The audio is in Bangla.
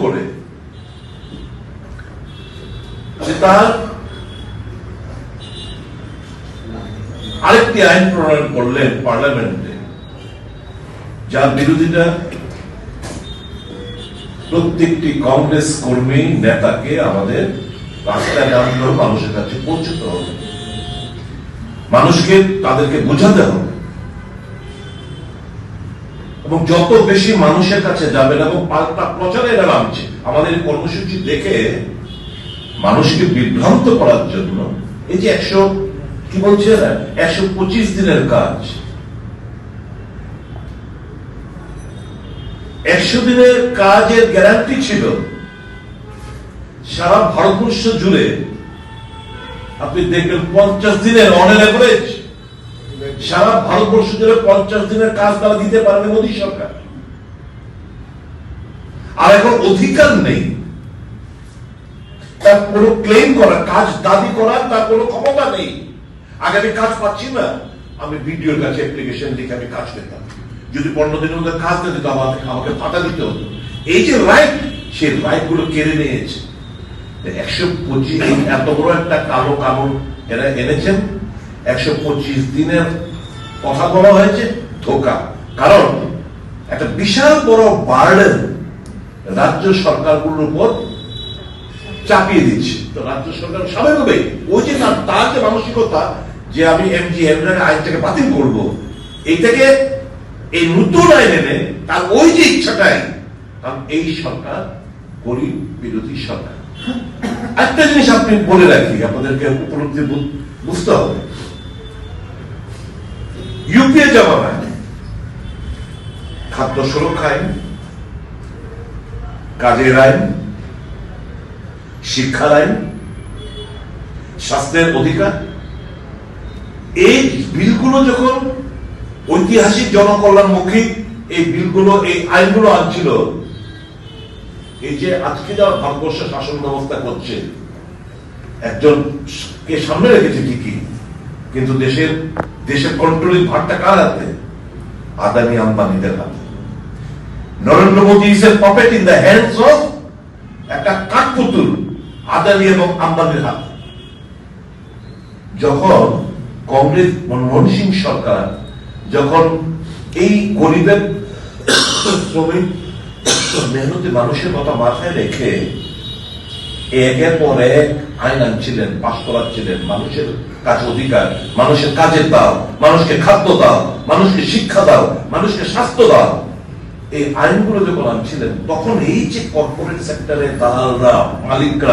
করে যে তার আরেকটি আইন প্রণয়ন করলেন পার্লামেন্টে, যার বিরোধিতা প্রত্যেকটি কংগ্রেস কর্মী নেতাকে আমাদের রাস্তায় নামতে হবে, মানুষের কাছে পৌঁছতে হবে, মানুষকে তাদেরকে বোঝাতে হবে, এবং যত বেশি মানুষের কাছে যাবেন এবং পাল্টা প্রচারে এরা নামছে। আমাদের কর্মসূচি দেখে মানুষকে বিভ্রান্ত করার জন্য এই যে 125 দিনের কাজ, 100 দিনের কাজের গ্যারান্টি ছিল সারা ভারতবর্ষ জুড়ে। আপনি দেখবেন 50 দিনের অন এভারেজ সারা ভারতবর্ষ জুড়ে 50 দিনের কাজ তারা দিতে পারেন মোদী সরকার। আর এখন অধিকার নেই তার কোনো ক্লেম করা, কাজ দাবি করার তার কোনো ক্ষমতা নেই। আগে আমি কাজ পাচ্ছি না, আমি ভিডিওর কাছে অ্যাপ্লিকেশন লিখে আমি কাজ পেতাম, যদি 15 দিনের মধ্যে কাজ না দিত আমাকে ভাতা দিতে হতো। এই যে রাইট, সেই রাইট গুলো কেড়ে নিয়েছে। 125 এত বড় একটা কালো কানুন এরা এনেছেন। 125 দিনের কথা বলা হয়েছে ধোঁকা, কারণ একটা বিশাল বড় বার্ডেন রাজ্য সরকারগুলোর উপর চাপিয়ে দিচ্ছে। তো রাজ্য সরকার স্বাভাবিকভাবেই ওই যে তার যে মানসিকতা যে আমি আইনটাকে বাতিল করব, এইটাকে এই নতুন আইন এনে তার ওই যে ইচ্ছাটাই, কারণ এই সরকার গরিব বিরোধী সরকার। একটা জিনিস আপনি বলে রাখি, আপনাদেরকে উপলব্ধি বুঝতে হবে, ইউপিএ জামানায় খাদ্য সুরক্ষা আইন, কাজের আইন, শিক্ষার আইন, স্বাস্থ্যের অধিকার, এই বিলগুলো যখন ঐতিহাসিক জনকল্যাণমুখী এই বিলগুলো, এই আইনগুলো আনছিল, এই যে আজকে যারা ভারতবর্ষ শাসন ব্যবস্থা করছে একজনকে সামনে রেখেছে ঠিকই, কিন্তু দেশের কন্ট্রোলিং ভারটা কার হাতে? আদানি আম্বানিদের হাতে। Narendra Modi is a puppet in the hands of একটা কাঠপুতুল আদানি এবং আম্বানির হাতে। যখন কংগ্রেস মনমোহন সিং সরকার যখন এই গরিবের শ্রমিক মেহনতি মানুষের কথা মাথায় রেখে একের পর এক আইন আনছিলেন, পাশ করাচ্ছিলেন, মানুষের কাছে অধিকার, মানুষের কাজের দাও, মানুষকে খাদ্য দাও, মানুষকে শিক্ষা দাও, মানুষকে স্বাস্থ্য দাও, এই আইনগুলো যখন আনছিলেন, তখন এই যে কর্পোরেট সেক্টরের দালালরা, মালিকরা